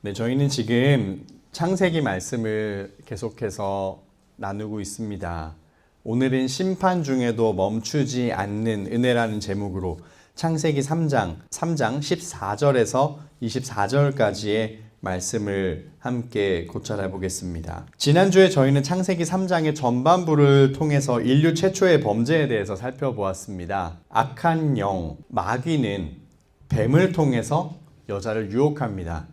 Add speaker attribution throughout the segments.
Speaker 1: 네, 저희는 지금 창세기 말씀을 계속해서 나누고 있습니다. 오늘은 심판 중에도 멈추지 않는 은혜라는 제목으로 창세기 3장 14절에서 24절까지의 말씀을 함께 고찰해 보겠습니다. 지난주에 저희는 창세기 3장의 전반부를 통해서 인류 최초의 범죄에 대해서 살펴보았습니다. 악한 영, 마귀는 뱀을 통해서 여자를 유혹합니다.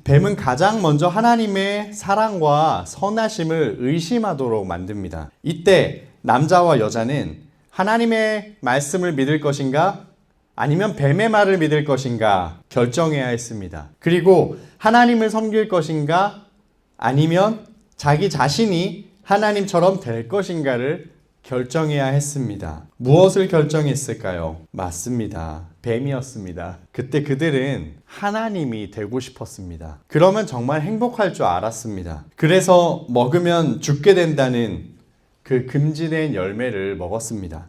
Speaker 1: 뱀은 가장 먼저 하나님의 사랑과 선하심을 의심하도록 만듭니다. 이때 남자와 여자는 하나님의 말씀을 믿을 것인가? 아니면 뱀의 말을 믿을 것인가? 결정해야 했습니다. 그리고 하나님을 섬길 것인가? 아니면 자기 자신이 하나님처럼 될 것인가를 결정해야 했습니다. 무엇을 결정했을까요? 맞습니다. 뱀이었습니다. 그때 그들은 하나님이 되고 싶었습니다. 그러면 정말 행복할 줄 알았습니다. 그래서 먹으면 죽게 된다는 그 금지된 열매를 먹었습니다.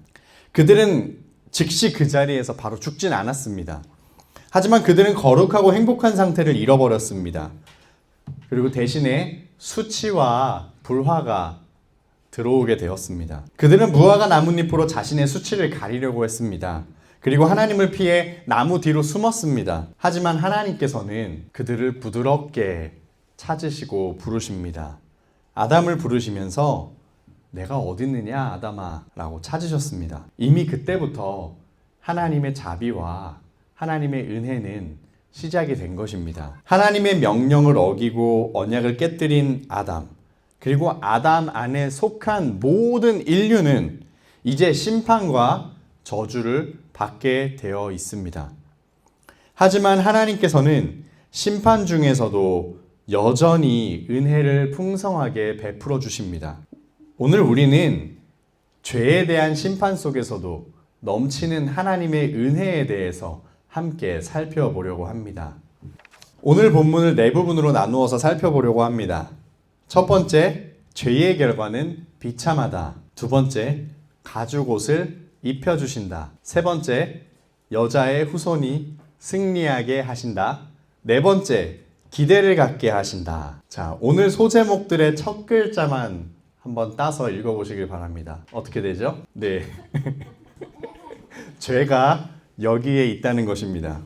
Speaker 1: 그들은 즉시 그 자리에서 바로 죽진 않았습니다. 하지만 그들은 거룩하고 행복한 상태를 잃어버렸습니다. 그리고 대신에 수치와 불화가 들어오게 되었습니다. 그들은 무화과 나뭇잎으로 자신의 수치를 가리려고 했습니다. 그리고 하나님을 피해 나무 뒤로 숨었습니다. 하지만 하나님께서는 그들을 부드럽게 찾으시고 부르십니다. 아담을 부르시면서 내가 어디 있느냐 아담아 라고 찾으셨습니다. 이미 그때부터 하나님의 자비와 하나님의 은혜는 시작이 된 것입니다. 하나님의 명령을 어기고 언약을 깨뜨린 아담, 그리고 아담 안에 속한 모든 인류는 이제 심판과 저주를 받게 되어 있습니다. 하지만 하나님께서는 심판 중에서도 여전히 은혜를 풍성하게 베풀어 주십니다. 오늘 우리는 죄에 대한 심판 속에서도 넘치는 하나님의 은혜에 대해서 함께 살펴보려고 합니다. 오늘 본문을 네 부분으로 나누어서 살펴보려고 합니다. 첫 번째, 죄의 결과는 비참하다. 두 번째, 가죽옷을 입혀주신다. 세 번째, 여자의 후손이 승리하게 하신다. 네 번째, 기대를 갖게 하신다. 자, 오늘 소제목들의 첫 글자만 한번 따서 읽어보시길 바랍니다. 어떻게 되죠? 네. 죄가 여기에 있다는 것입니다.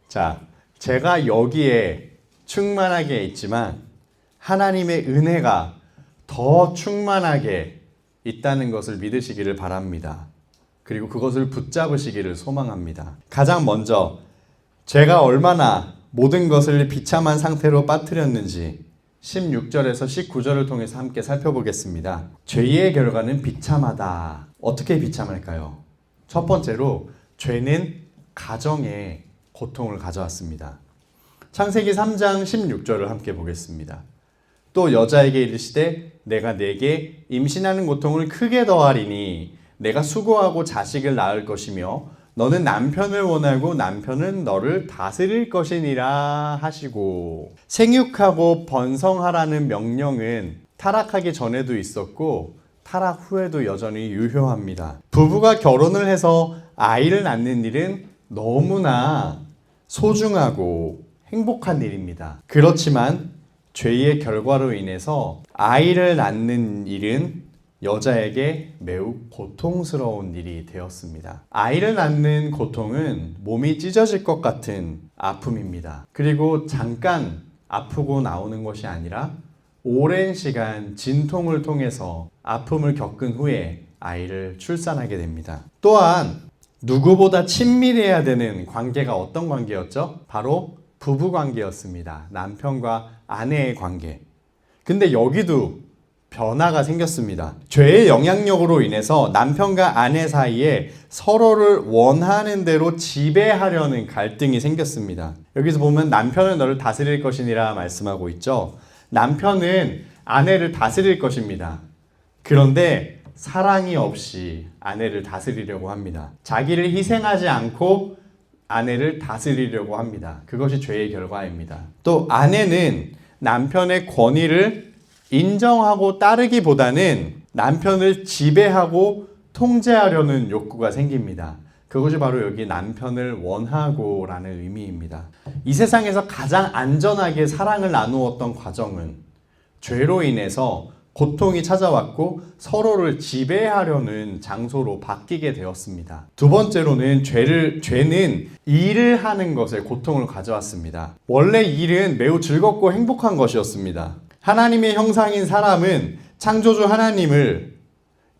Speaker 1: 자, 죄가 여기에 충만하게 있지만 하나님의 은혜가 더 충만하게 있다는 것을 믿으시기를 바랍니다. 그리고 그것을 붙잡으시기를 소망합니다. 가장 먼저 죄가 얼마나 모든 것을 비참한 상태로 빠뜨렸는지 16절에서 19절을 통해서 함께 살펴보겠습니다. 죄의 결과는 비참하다. 어떻게 비참할까요? 첫 번째로 죄는 가정에 고통을 가져왔습니다. 창세기 3장 16절을 함께 보겠습니다. 또 여자에게 이르시되 내가 네게 임신하는 고통을 크게 더하리니 내가 수고하고 자식을 낳을 것이며 너는 남편을 원하고 남편은 너를 다스릴 것이니라 하시고, 생육하고 번성하라는 명령은 타락하기 전에도 있었고 타락 후에도 여전히 유효합니다. 부부가 결혼을 해서 아이를 낳는 일은 너무나 소중하고 행복한 일입니다. 그렇지만 죄의 결과로 인해서 아이를 낳는 일은 여자에게 매우 고통스러운 일이 되었습니다. 아이를 낳는 고통은 몸이 찢어질 것 같은 아픔입니다. 그리고 잠깐 아프고 나오는 것이 아니라 오랜 시간 진통을 통해서 아픔을 겪은 후에 아이를 출산하게 됩니다. 또한 누구보다 친밀해야 되는 관계가 어떤 관계였죠? 바로 부부 관계였습니다. 남편과 아내의 관계. 근데 여기도 변화가 생겼습니다. 죄의 영향력으로 인해서 남편과 아내 사이에 서로를 원하는 대로 지배하려는 갈등이 생겼습니다. 여기서 보면 남편은 너를 다스릴 것이니라 말씀하고 있죠. 남편은 아내를 다스릴 것입니다. 그런데 사랑이 없이 아내를 다스리려고 합니다. 자기를 희생하지 않고 아내를 다스리려고 합니다. 그것이 죄의 결과입니다. 또 아내는 남편의 권위를 인정하고 따르기보다는 남편을 지배하고 통제하려는 욕구가 생깁니다. 그것이 바로 여기 남편을 원하고 라는 의미입니다. 이 세상에서 가장 안전하게 사랑을 나누었던 과정은 죄로 인해서 고통이 찾아왔고 서로를 지배하려는 장소로 바뀌게 되었습니다. 두 번째로는 죄는 일을 하는 것에 고통을 가져왔습니다. 원래 일은 매우 즐겁고 행복한 것이었습니다. 하나님의 형상인 사람은 창조주 하나님을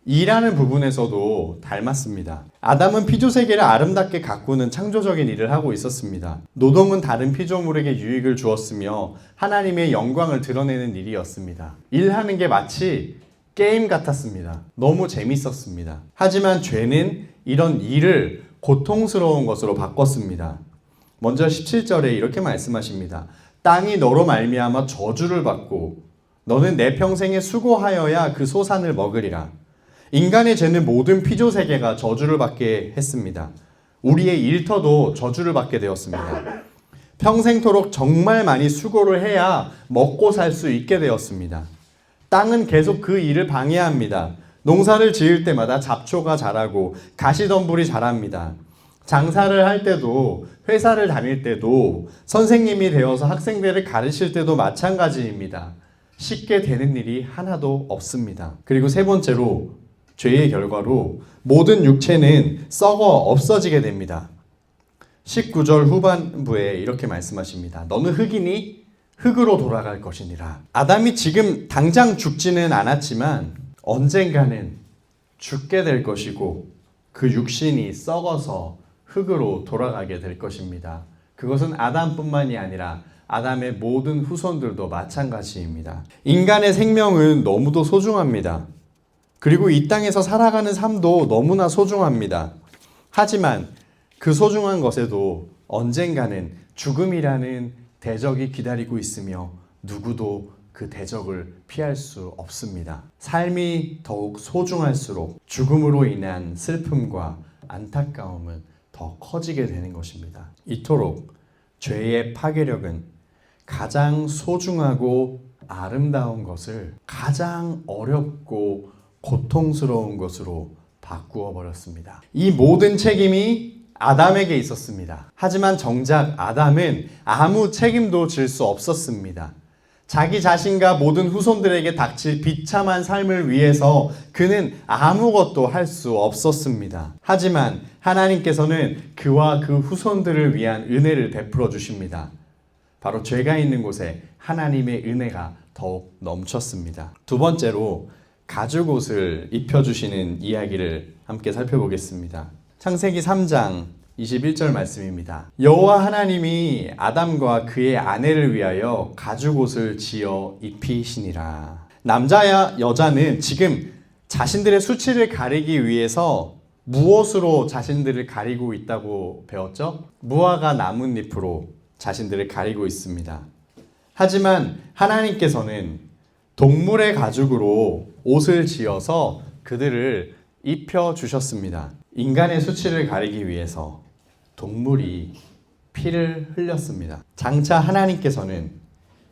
Speaker 1: 일하는 부분에서도 닮았습니다. 아담은 피조세계를 아름답게 가꾸는 창조적인 일을 하고 있었습니다. 노동은 다른 피조물에게 유익을 주었으며 하나님의 영광을 드러내는 일이었습니다. 일하는 게 마치 게임 같았습니다. 너무 재밌었습니다. 하지만 죄는 이런 일을 고통스러운 것으로 바꿨습니다. 먼저 17절에 이렇게 말씀하십니다. 땅이 너로 말미암아 저주를 받고 너는 내 평생에 수고하여야 그 소산을 먹으리라. 인간의 죄는 모든 피조세계가 저주를 받게 했습니다. 우리의 일터도 저주를 받게 되었습니다. 평생토록 정말 많이 수고를 해야 먹고 살 수 있게 되었습니다. 땅은 계속 그 일을 방해합니다. 농사를 지을 때마다 잡초가 자라고 가시덤불이 자랍니다. 장사를 할 때도 회사를 다닐 때도 선생님이 되어서 학생들을 가르칠 때도 마찬가지입니다. 쉽게 되는 일이 하나도 없습니다. 그리고 세 번째로 죄의 결과로 모든 육체는 썩어 없어지게 됩니다. 19절 후반부에 이렇게 말씀하십니다. 너는 흙이니 흙으로 돌아갈 것이니라. 아담이 지금 당장 죽지는 않았지만 언젠가는 죽게 될 것이고 그 육신이 썩어서 흙으로 돌아가게 될 것입니다. 그것은 아담뿐만이 아니라 아담의 모든 후손들도 마찬가지입니다. 인간의 생명은 너무도 소중합니다. 그리고 이 땅에서 살아가는 삶도 너무나 소중합니다. 하지만 그 소중한 것에도 언젠가는 죽음이라는 대적이 기다리고 있으며 누구도 그 대적을 피할 수 없습니다. 삶이 더욱 소중할수록 죽음으로 인한 슬픔과 안타까움은 더 커지게 되는 것입니다. 이토록 죄의 파괴력은 가장 소중하고 아름다운 것을 가장 어렵고 고통스러운 것으로 바꾸어 버렸습니다. 이 모든 책임이 아담에게 있었습니다. 하지만 정작 아담은 아무 책임도 질 수 없었습니다. 자기 자신과 모든 후손들에게 닥칠 비참한 삶을 위해서 그는 아무것도 할 수 없었습니다. 하지만 하나님께서는 그와 그 후손들을 위한 은혜를 베풀어 주십니다. 바로 죄가 있는 곳에 하나님의 은혜가 더욱 넘쳤습니다. 두 번째로 가죽옷을 입혀주시는 이야기를 함께 살펴보겠습니다. 창세기 3장 21절 말씀입니다. 여호와 하나님이 아담과 그의 아내를 위하여 가죽옷을 지어 입히시니라. 남자야 여자는 지금 자신들의 수치를 가리기 위해서 무엇으로 자신들을 가리고 있다고 배웠죠? 무화과 나뭇잎으로 자신들을 가리고 있습니다. 하지만 하나님께서는 동물의 가죽으로 옷을 지어서 그들을 입혀주셨습니다. 인간의 수치를 가리기 위해서 동물이 피를 흘렸습니다. 장차 하나님께서는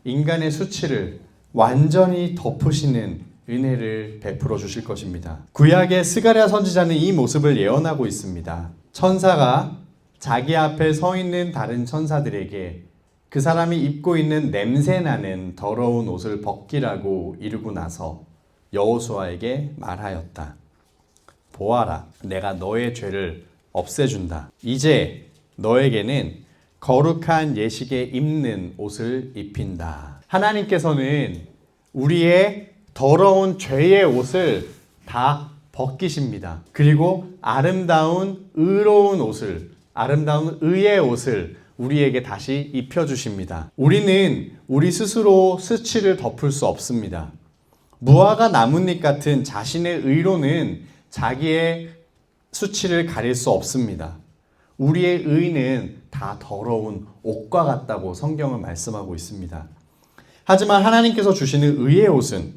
Speaker 1: 인간의 수치를 완전히 덮으시는 은혜를 베풀어 주실 것입니다. 구약의 스가랴 선지자는 이 모습을 예언하고 있습니다. 천사가 자기 앞에 서 있는 다른 천사들에게 그 사람이 입고 있는 냄새나는 더러운 옷을 벗기라고 이르고 나서 여호수아에게 말하였다. 보아라, 내가 너의 죄를 없애준다. 이제 너에게는 거룩한 예식에 입는 옷을 입힌다. 하나님께서는 우리의 더러운 죄의 옷을 다 벗기십니다. 그리고 아름다운 의로운 옷을, 아름다운 의의 옷을 우리에게 다시 입혀주십니다. 우리는 우리 스스로 수치를 덮을 수 없습니다. 무화과 나뭇잎 같은 자신의 의로는 자기의 수치를 가릴 수 없습니다. 우리의 의는 다 더러운 옷과 같다고 성경은 말씀하고 있습니다. 하지만 하나님께서 주시는 의의 옷은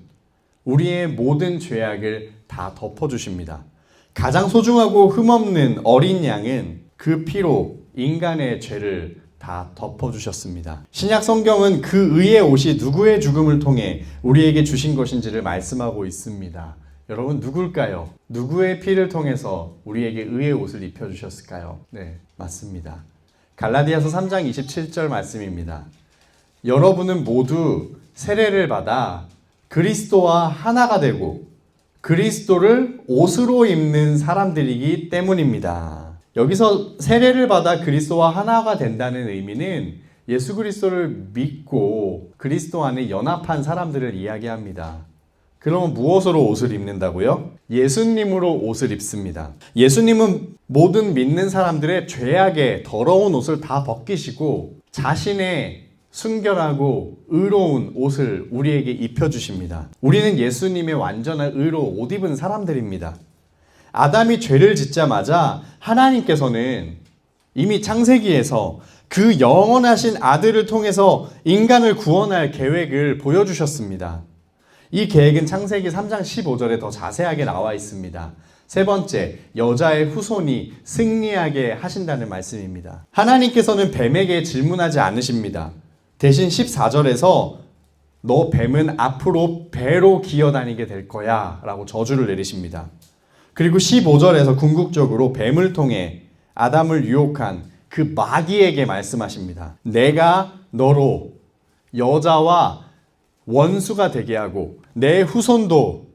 Speaker 1: 우리의 모든 죄악을 다 덮어주십니다. 가장 소중하고 흠없는 어린 양은 그 피로 인간의 죄를 다 덮어주셨습니다. 신약 성경은 그 의의 옷이 누구의 죽음을 통해 우리에게 주신 것인지를 말씀하고 있습니다. 여러분 누굴까요? 누구의 피를 통해서 우리에게 의의 옷을 입혀주셨을까요? 네, 맞습니다. 갈라디아서 3장 27절 말씀입니다. 여러분은 모두 세례를 받아 그리스도와 하나가 되고 그리스도를 옷으로 입는 사람들이기 때문입니다. 여기서 세례를 받아 그리스도와 하나가 된다는 의미는 예수 그리스도를 믿고 그리스도 안에 연합한 사람들을 이야기합니다. 그러면 무엇으로 옷을 입는다고요? 예수님으로 옷을 입습니다. 예수님은 모든 믿는 사람들의 죄악의 더러운 옷을 다 벗기시고 자신의 순결하고 의로운 옷을 우리에게 입혀주십니다. 우리는 예수님의 완전한 의로 옷 입은 사람들입니다. 아담이 죄를 짓자마자 하나님께서는 이미 창세기에서 그 영원하신 아들을 통해서 인간을 구원할 계획을 보여주셨습니다. 이 계획은 창세기 3장 15절에 더 자세하게 나와 있습니다. 세 번째, 여자의 후손이 승리하게 하신다는 말씀입니다. 하나님께서는 뱀에게 질문하지 않으십니다. 대신 14절에서 너 뱀은 앞으로 배로 기어다니게 될 거야 라고 저주를 내리십니다. 그리고 15절에서 궁극적으로 뱀을 통해 아담을 유혹한 그 마귀에게 말씀하십니다. 내가 너로 여자와 원수가 되게 하고 내 후손도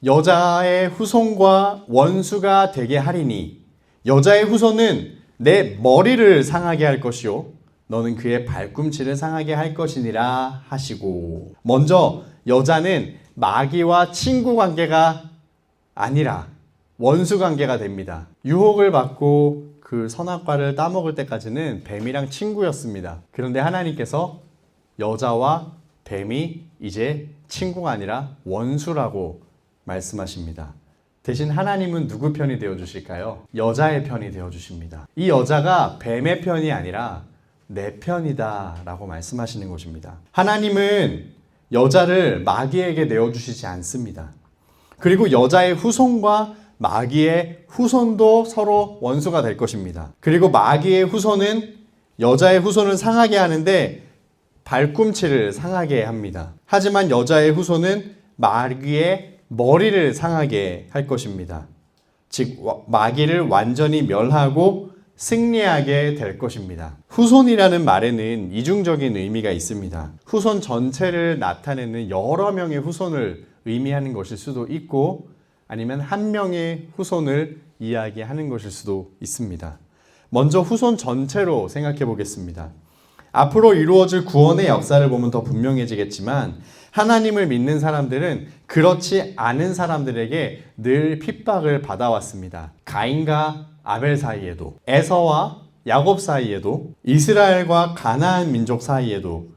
Speaker 1: 여자의 후손과 원수가 되게 하리니 여자의 후손은 내 머리를 상하게 할 것이요 너는 그의 발꿈치를 상하게 할 것이니라 하시고, 먼저 여자는 마귀와 친구 관계가 아니라 원수 관계가 됩니다. 유혹을 받고 그 선악과를 따먹을 때까지는 뱀이랑 친구였습니다. 그런데 하나님께서 여자와 뱀이 이제 친구가 아니라 원수라고 말씀하십니다. 대신 하나님은 누구 편이 되어주실까요? 여자의 편이 되어주십니다. 이 여자가 뱀의 편이 아니라 내 편이다 라고 말씀하시는 것입니다. 하나님은 여자를 마귀에게 내어주시지 않습니다. 그리고 여자의 후손과 마귀의 후손도 서로 원수가 될 것입니다. 그리고 마귀의 후손은 여자의 후손을 상하게 하는데 발꿈치를 상하게 합니다. 하지만 여자의 후손은 마귀의 머리를 상하게 할 것입니다. 즉 마귀를 완전히 멸하고 승리하게 될 것입니다. 후손이라는 말에는 이중적인 의미가 있습니다. 후손 전체를 나타내는 여러 명의 후손을 의미하는 것일 수도 있고 아니면 한 명의 후손을 이야기하는 것일 수도 있습니다. 먼저 후손 전체로 생각해 보겠습니다. 앞으로 이루어질 구원의 역사를 보면 더 분명해지겠지만 하나님을 믿는 사람들은 그렇지 않은 사람들에게 늘 핍박을 받아왔습니다. 가인과 아벨 사이에도, 에서와 야곱 사이에도, 이스라엘과 가나안 민족 사이에도,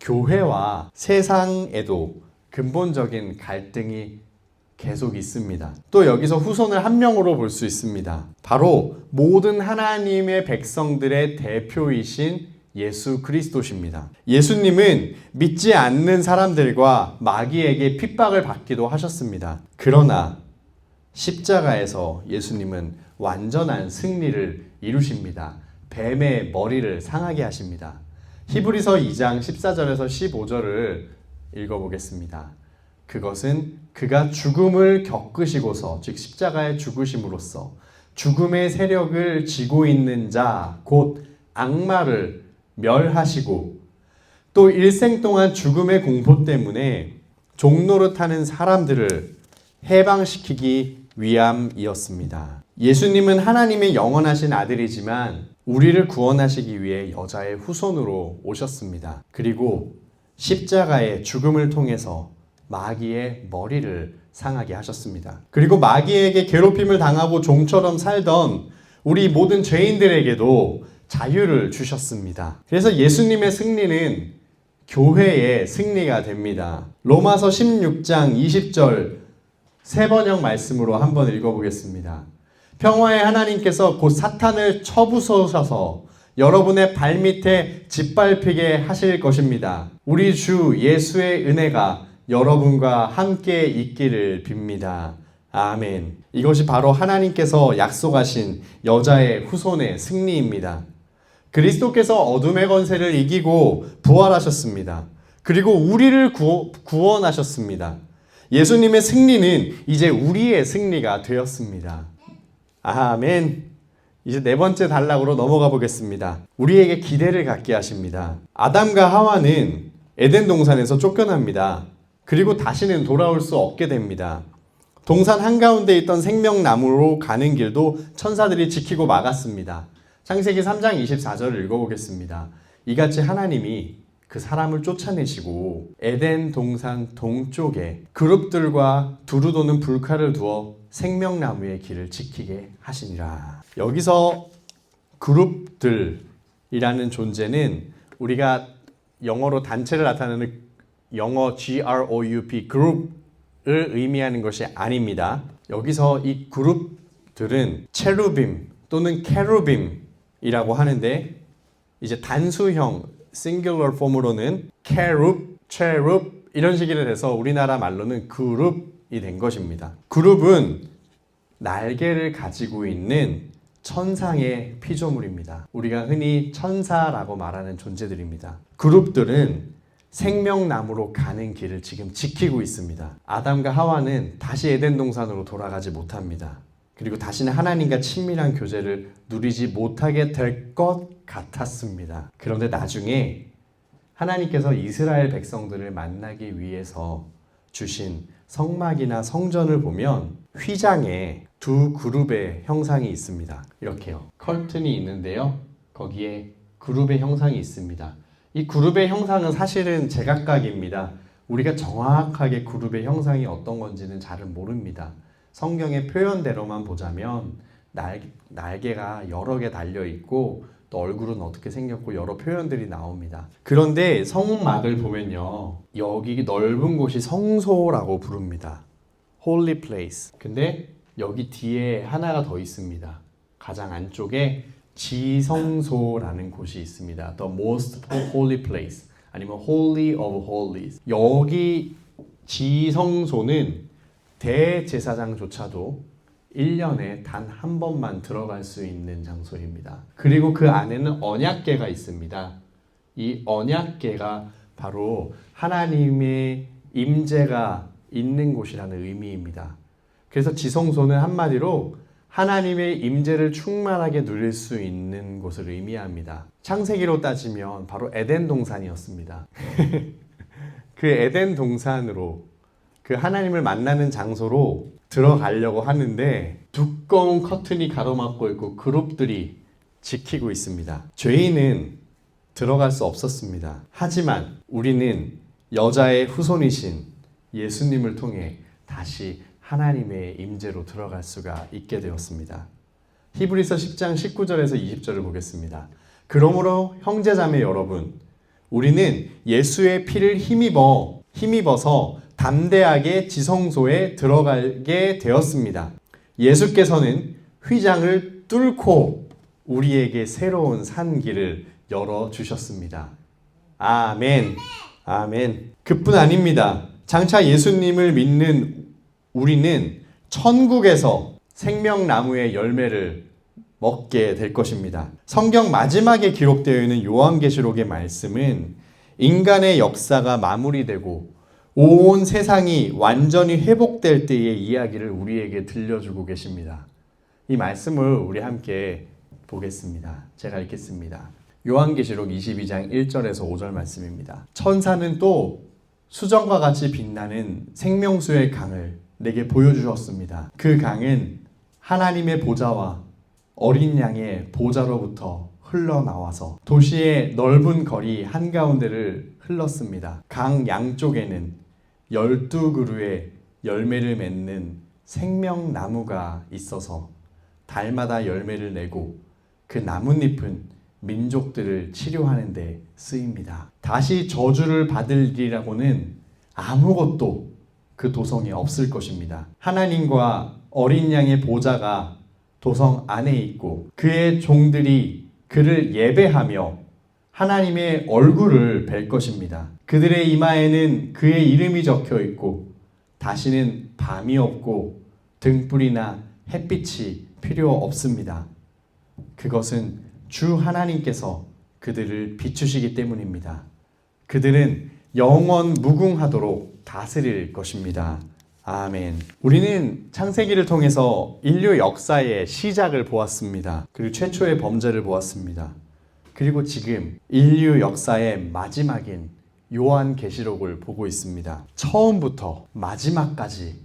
Speaker 1: 교회와 세상에도 근본적인 갈등이 계속 있습니다. 또 여기서 후손을 한 명으로 볼 수 있습니다. 바로 모든 하나님의 백성들의 대표이신 예수 그리스도십니다. 예수님은 믿지 않는 사람들과 마귀에게 핍박을 받기도 하셨습니다. 그러나 십자가에서 예수님은 완전한 승리를 이루십니다. 뱀의 머리를 상하게 하십니다. 히브리서 2장 14절에서 15절을 읽어보겠습니다. 그것은 그가 죽음을 겪으시고서 즉 십자가에 죽으심으로써 죽음의 세력을 쥐고 있는 자 곧 악마를 멸하시고 또 일생 동안 죽음의 공포 때문에 종노릇하는 사람들을 해방시키기 위함이었습니다. 예수님은 하나님의 영원하신 아들이지만 우리를 구원하시기 위해 여자의 후손으로 오셨습니다. 그리고 십자가의 죽음을 통해서 마귀의 머리를 상하게 하셨습니다. 그리고 마귀에게 괴롭힘을 당하고 종처럼 살던 우리 모든 죄인들에게도 자유를 주셨습니다. 그래서 예수님의 승리는 교회의 승리가 됩니다. 로마서 16장 20절 세 번역 말씀으로 한번 읽어보겠습니다. 평화의 하나님께서 곧 사탄을 쳐부수셔서 여러분의 발밑에 짓밟히게 하실 것입니다. 우리 주 예수의 은혜가 여러분과 함께 있기를 빕니다. 아멘. 이것이 바로 하나님께서 약속하신 여자의 후손의 승리입니다. 그리스도께서 어둠의 권세를 이기고 부활하셨습니다. 그리고 우리를 구원하셨습니다. 예수님의 승리는 이제 우리의 승리가 되었습니다. 아멘. 이제 네 번째 단락으로 넘어가 보겠습니다. 우리에게 기대를 갖게 하십니다. 아담과 하와는 에덴 동산에서 쫓겨납니다. 그리고 다시는 돌아올 수 없게 됩니다. 동산 한가운데 있던 생명나무로 가는 길도 천사들이 지키고 막았습니다. 창세기 3장 24절을 읽어보겠습니다. 이같이 하나님이 그 사람을 쫓아내시고 에덴 동산 동쪽에 그룹들과 두루 도는 불칼을 두어 생명나무의 길을 지키게 하시니라. 여기서 그룹들이라는 존재는 우리가 영어로 단체를 나타내는 영어 GROUP 그룹을 의미하는 것이 아닙니다. 여기서 이 그룹들은 체루빔 또는 케루빔이라고 하는데 이제 단수형 singular 폼으로는 케룹, 체룹 이런 식으로 돼서 우리나라 말로는 그룹이 된 것입니다. 그룹은 날개를 가지고 있는 천상의 피조물입니다. 우리가 흔히 천사라고 말하는 존재들입니다. 그룹들은 생명나무로 가는 길을 지금 지키고 있습니다. 아담과 하와는 다시 에덴 동산으로 돌아가지 못합니다. 그리고 다시는 하나님과 친밀한 교제를 누리지 못하게 될 것 같았습니다. 그런데 나중에 하나님께서 이스라엘 백성들을 만나기 위해서 주신 성막이나 성전을 보면 휘장에 두 그룹의 형상이 있습니다. 이렇게요. 커튼이 있는데요. 거기에 그룹의 형상이 있습니다. 이 그룹의 형상은 사실은 제각각입니다. 우리가 정확하게 그룹의 형상이 어떤 건지는 잘은 모릅니다. 성경의 표현대로만 보자면 날개가 여러 개 달려 있고 또 얼굴은 어떻게 생겼고 여러 표현들이 나옵니다. 그런데 성막을 보면요, 여기 넓은 곳이 성소라고 부릅니다. Holy place. 근데 여기 뒤에 하나가 더 있습니다. 가장 안쪽에 지성소라는 곳이 있습니다. The most holy place 아니면 Holy of Holies. 여기 지성소는 대제사장조차도 1년에 단 한 번만 들어갈 수 있는 장소입니다. 그리고 그 안에는 언약궤가 있습니다. 이 언약궤가 바로 하나님의 임재가 있는 곳이라는 의미입니다. 그래서 지성소는 한마디로 하나님의 임재를 충만하게 누릴 수 있는 곳을 의미합니다. 창세기로 따지면 바로 에덴 동산이었습니다. 그 에덴 동산으로 그 하나님을 만나는 장소로 들어가려고 하는데 두꺼운 커튼이 가로막고 있고 그룹들이 지키고 있습니다. 죄인은 들어갈 수 없었습니다. 하지만 우리는 여자의 후손이신 예수님을 통해 다시 하나님의 임재로 들어갈 수가 있게 되었습니다. 히브리서 10장 19절에서 20절을 보겠습니다. 그러므로 형제자매 여러분, 우리는 예수의 피를 힘입어서 담대하게 지성소에 들어가게 되었습니다. 예수께서는 휘장을 뚫고 우리에게 새로운 산 길을 열어주셨습니다. 아멘. 아멘. 그뿐 아닙니다. 장차 예수님을 믿는 우리는 천국에서 생명나무의 열매를 먹게 될 것입니다. 성경 마지막에 기록되어 있는 요한계시록의 말씀은 인간의 역사가 마무리되고 온 세상이 완전히 회복될 때의 이야기를 우리에게 들려주고 계십니다. 이 말씀을 우리 함께 보겠습니다. 제가 읽겠습니다. 요한계시록 22장 1절에서 5절 말씀입니다. 천사는 또 수정과 같이 빛나는 생명수의 강을 내게 보여주셨습니다. 그 강은 하나님의 보좌와 어린 양의 보좌로부터 흘러나와서 도시의 넓은 거리 한가운데를 흘렀습니다. 강 양쪽에는 12그루의 열매를 맺는 생명나무가 있어서 달마다 열매를 내고 그 나뭇잎은 민족들을 치료하는 데 쓰입니다. 다시 저주를 받으리라고는 아무것도 그 도성에 없을 것입니다. 하나님과 어린 양의 보좌가 도성 안에 있고 그의 종들이 그를 예배하며 하나님의 얼굴을 뵐 것입니다. 그들의 이마에는 그의 이름이 적혀 있고 다시는 밤이 없고 등불이나 햇빛이 필요 없습니다. 그것은 주 하나님께서 그들을 비추시기 때문입니다. 그들은 영원 무궁하도록 다스릴 것입니다. 아멘. 우리는 창세기를 통해서 인류 역사의 시작을 보았습니다. 그리고 최초의 범죄를 보았습니다. 그리고 지금 인류 역사의 마지막인 요한계시록을 보고 있습니다. 처음부터 마지막까지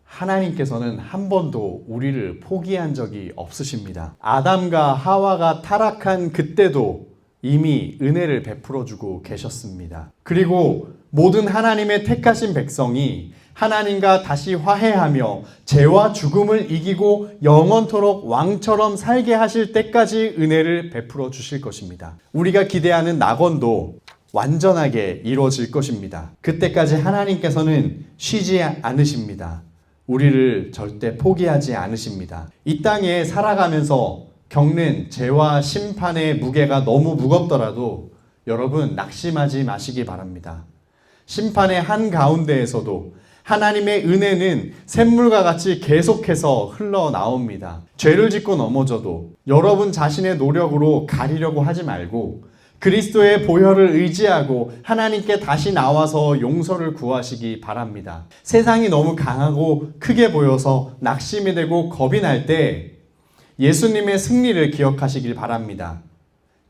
Speaker 1: 하나님께서는 한 번도 우리를 포기한 적이 없으십니다. 아담과 하와가 타락한 그때도 이미 은혜를 베풀어 주고 계셨습니다. 그리고 모든 하나님의 택하신 백성이 하나님과 다시 화해하며 죄와 죽음을 이기고 영원토록 왕처럼 살게 하실 때까지 은혜를 베풀어 주실 것입니다. 우리가 기대하는 낙원도 완전하게 이루어질 것입니다. 그때까지 하나님께서는 쉬지 않으십니다. 우리를 절대 포기하지 않으십니다. 이 땅에 살아가면서 겪는 죄와 심판의 무게가 너무 무겁더라도 여러분 낙심하지 마시기 바랍니다. 심판의 한가운데에서도 하나님의 은혜는 샘물과 같이 계속해서 흘러나옵니다. 죄를 짓고 넘어져도 여러분 자신의 노력으로 가리려고 하지 말고 그리스도의 보혈을 의지하고 하나님께 다시 나와서 용서를 구하시기 바랍니다. 세상이 너무 강하고 크게 보여서 낙심이 되고 겁이 날 때 예수님의 승리를 기억하시길 바랍니다.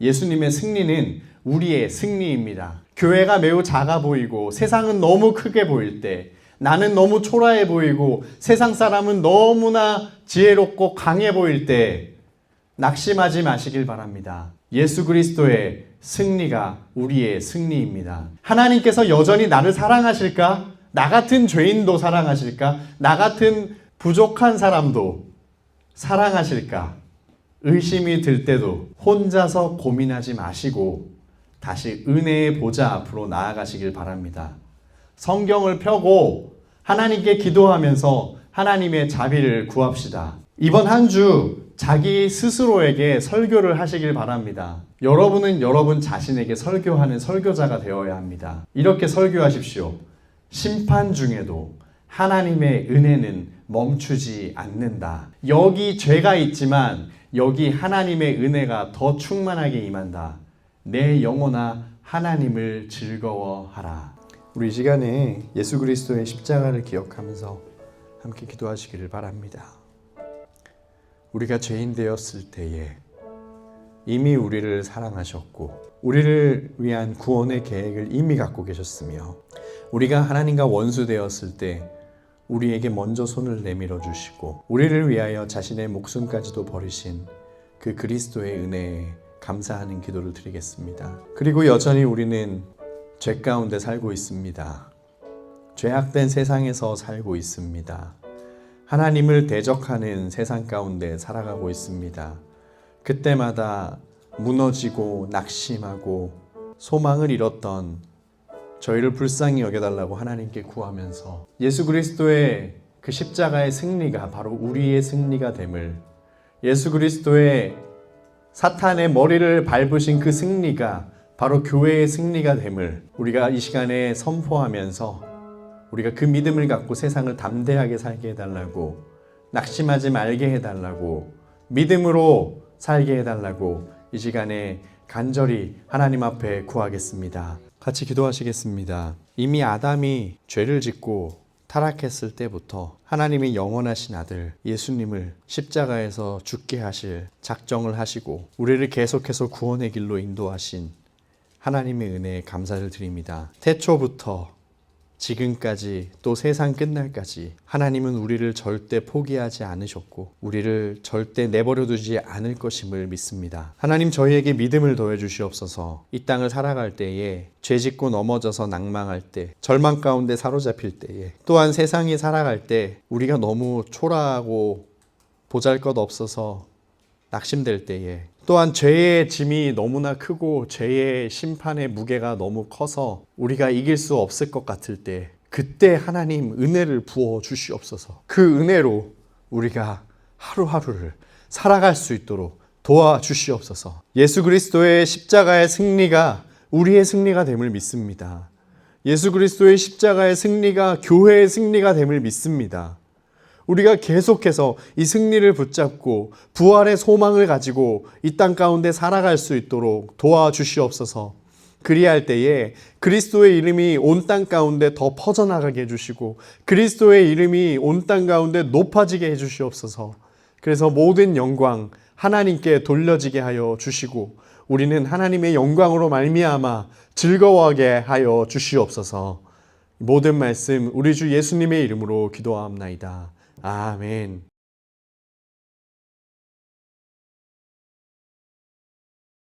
Speaker 1: 예수님의 승리는 우리의 승리입니다. 교회가 매우 작아 보이고 세상은 너무 크게 보일 때, 나는 너무 초라해 보이고 세상 사람은 너무나 지혜롭고 강해 보일 때 낙심하지 마시길 바랍니다. 예수 그리스도의 승리가 우리의 승리입니다. 하나님께서 여전히 나를 사랑하실까? 나 같은 죄인도 사랑하실까? 나 같은 부족한 사람도 사랑하실까? 의심이 들 때도 혼자서 고민하지 마시고 다시 은혜의 보좌 앞으로 나아가시길 바랍니다. 성경을 펴고 하나님께 기도하면서 하나님의 자비를 구합시다. 이번 한 주 자기 스스로에게 설교를 하시길 바랍니다. 여러분은 여러분 자신에게 설교하는 설교자가 되어야 합니다. 이렇게 설교하십시오. 심판 중에도 하나님의 은혜는 멈추지 않는다. 여기 죄가 있지만 여기 하나님의 은혜가 더 충만하게 임한다. 내 영혼아 하나님을 즐거워하라. 우리 이 시간에 예수 그리스도의 십자가를 기억하면서 함께 기도하시기를 바랍니다. 우리가 죄인 되었을 때에 이미 우리를 사랑하셨고 우리를 위한 구원의 계획을 이미 갖고 계셨으며 우리가 하나님과 원수 되었을 때 우리에게 먼저 손을 내밀어 주시고 우리를 위하여 자신의 목숨까지도 버리신 그 그리스도의 은혜에 감사하는 기도를 드리겠습니다. 그리고 여전히 우리는 죄 가운데 살고 있습니다. 죄악된 세상에서 살고 있습니다. 하나님을 대적하는 세상 가운데 살아가고 있습니다. 그때마다 무너지고 낙심하고 소망을 잃었던 저희를 불쌍히 여겨달라고 하나님께 구하면서 예수 그리스도의 그 십자가의 승리가 바로 우리의 승리가 됨을, 예수 그리스도의 사탄의 머리를 밟으신 그 승리가 바로 교회의 승리가 됨을 우리가 이 시간에 선포하면서 우리가 그 믿음을 갖고 세상을 담대하게 살게 해달라고, 낙심하지 말게 해달라고, 믿음으로 살게 해달라고 이 시간에 간절히 하나님 앞에 구하겠습니다. 같이 기도하시겠습니다. 이미 아담이 죄를 짓고 타락했을 때부터 하나님이 영원하신 아들 예수님을 십자가에서 죽게 하실 작정을 하시고 우리를 계속해서 구원의 길로 인도하신 하나님의 은혜에 감사를 드립니다. 태초부터 지금까지 또 세상 끝날까지 하나님은 우리를 절대 포기하지 않으셨고 우리를 절대 내버려 두지 않을 것임을 믿습니다. 하나님, 저희에게 믿음을 더해 주시옵소서. 이 땅을 살아갈 때에 죄짓고 넘어져서 낭망할 때, 절망 가운데 사로잡힐 때에, 또한 세상이 살아갈 때 우리가 너무 초라하고 보잘것없어서 낙심될 때에, 또한 죄의 짐이 너무나 크고 죄의 심판의 무게가 너무 커서 우리가 이길 수 없을 것 같을 때, 그때 하나님 은혜를 부어 주시옵소서. 그 은혜로 우리가 하루하루를 살아갈 수 있도록 도와주시옵소서. 예수 그리스도의 십자가의 승리가 우리의 승리가 됨을 믿습니다. 예수 그리스도의 십자가의 승리가 교회의 승리가 됨을 믿습니다. 우리가 계속해서 이 승리를 붙잡고 부활의 소망을 가지고 이 땅 가운데 살아갈 수 있도록 도와주시옵소서. 그리할 때에 그리스도의 이름이 온 땅 가운데 더 퍼져나가게 해주시고 그리스도의 이름이 온 땅 가운데 높아지게 해주시옵소서. 그래서 모든 영광 하나님께 돌려지게 하여 주시고 우리는 하나님의 영광으로 말미암아 즐거워하게 하여 주시옵소서. 모든 말씀 우리 주 예수님의 이름으로 기도하옵나이다. 아멘.